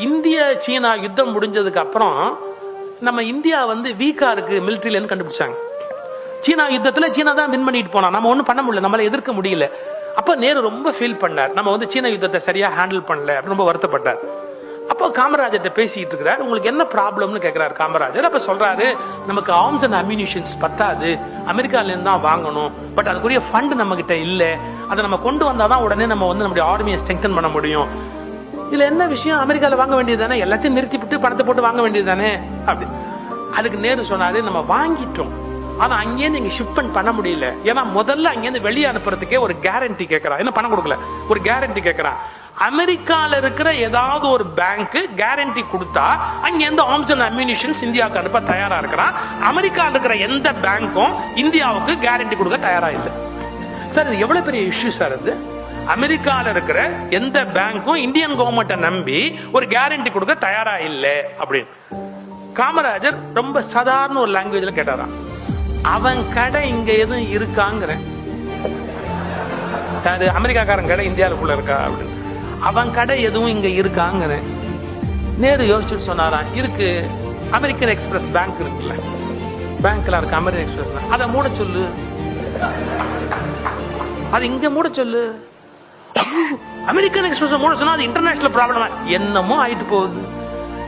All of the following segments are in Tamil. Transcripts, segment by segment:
இந்திய சீனா யுத்தம் முடிஞ்சதுக்கு அப்புறம் நம்ம இந்தியா வீக்கா இருக்கு மிலிட்டரியிலன்னு கண்டுபிடிச்சாங்க. சீனா யுத்தத்துல சீனா தான் வின் பண்ணிட்டு போனா, நம்ம ஒண்ணும் பண்ண முடியல, நம்மளால எதிர்க்க முடியல. அப்ப நேரு ரொம்ப ஃபீல் பண்ணார், நம்ம சீன யுத்தத்தை சரியா ஹேண்டில் பண்ணல அப்படின்னு ரொம்ப வருத்தப்பட்டார். அப்போ காமராஜர்கிட்ட பேசிட்டு இருக்கிறார், உங்களுக்கு என்ன ப்ராப்ளம்னு கேட்கிறாரு காமராஜர். அப்ப சொல்றாரு, நமக்கு ஆர்ம்ஸ் அண்ட் அம்யூனிஷன்ஸ் பத்தாது, அமெரிக்கால இருந்து தான் வாங்கணும், பட் அதுக்குரிய ஃபண்ட் நம்ம கிட்ட இல்ல, அதை நம்ம கொண்டு வந்தாதான் உடனே நம்ம நம்முடைய ஆர்மியை ஸ்ட்ரெங்தன் பண்ண முடியும். இதுல என்ன விஷயம், அமெரிக்கால வாங்க வேண்டியது தானே, எல்லாத்தையும் நிறுத்தி விட்டு பணத்தை போட்டு வாங்க வேண்டியது தானே அப்படி. அதுக்கு நேரு சொன்னாரு, நம்ம வாங்கிட்டோம், ஆனா அங்கேருந்து இங்க ஷிப்மெண்ட் பண்ண முடியல. ஏன்னா முதல்ல அங்கேருந்து வெளியே அனுப்புறதுக்கே ஒரு கேரண்டி கேட்கறான், என்ன பணம் கொடுக்கல, ஒரு கேரண்டி கேட்கறான். அமெரிக்கால இருக்கிற ஏதாவது ஒரு பேங்க் கேரண்டி கொடுத்தா அங்கிருந்து ஆர்ம்ஸ் அண்ட் அம்யூனிஷன்ஸ் இந்தியாவுக்கு அனுப்ப தயாரா இருக்கிறான். அமெரிக்கால இருக்கிற எந்த பேங்க்கும் இந்தியாவுக்கு கேரண்டி கொடுக்க தயாரா இல்லை. சார் இது எவ்வளவு பெரிய இஷ்யூ சார் இது. அமெரிக்கால இருக்கிற எந்த பேங்க்கும் இந்தியன் கவர்மெண்ட்டை நம்பி ஒரு கேரண்டி கொடுக்க தயாரா இல்லை அப்படின்னு. காமராஜர் ரொம்ப சாதாரண ஒரு லாங்குவேஜ்ல கேட்டாராம், அவன் கடை இங்க எதுவும் இருக்காங்கிற, அமெரிக்காக்காரன் கடை இந்தியாவுக்குள்ள இருக்கா அப்படின்னு, அவன் கடை எதுவும் இங்க இருக்காங்கிற. நேரு யோசிச்சுட்டு சொன்னாராம், இருக்கு, அமெரிக்கன் எக்ஸ்பிரஸ் பேங்க் இருக்குல்ல, பேங்க்ல இருக்கு அமெரிக்கன் எக்ஸ்பிரஸ், அதை மூட சொல்லு, அது இங்க மூட சொல்லு. அமெரிக்கன் எக்ஸ்பிரஸ் மூட சொன்னா அது இன்டர்நேஷனல் ப்ராப்ளம், என்னமோ ஆயிட்டு போகுது.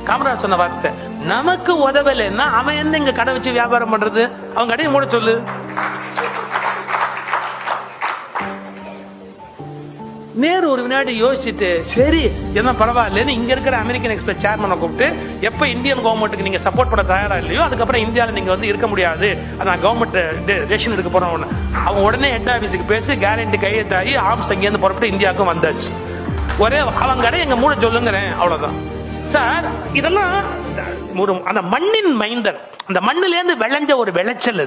காமராஜ் சொன்ன வார்த்தை, நமக்கு உதவலைன்னா அவன் என்ன இங்க கடை வச்சு வியாபாரம் பண்றது, அவன் கடையை மூட சொல்லு. நேரு ஒரு வினாடி யோசிச்சுட்டு, சரி என்ன பரவாயில்லன்னு இங்க இருக்கிற அமெரிக்கன் எக்ஸ்பிரஸ் சேர்மனை கூப்பிட்டு, எப்ப இந்தியன் கவர்மெண்ட்டுக்கு நீங்க சப்போர்ட் பண்ண தயாரா இல்லையோ அதுக்கப்புறம் இந்தியாவில் நீங்க இருக்க முடியாது, அதான் கவர்மெண்ட் டெசிஷன் எடுக்க போறோம். அவன் உடனே ஹெட் ஆபீஸுக்கு பேசி கேரண்டி கையெழுத்தாகி ஆர்ம்ஸ் அங்கேருந்து புறப்பட்டு இந்தியாவுக்கும் வந்தாச்சு. ஒரே அவங்க கடை எங்க மூட சொல்லுங்கிறேன், அவ்வளவுதான் சார். இதெல்லாம் அந்த மண்ணின் மைந்தன், அந்த மண்ணிலேருந்து விளைஞ்ச ஒரு விளைச்சல்.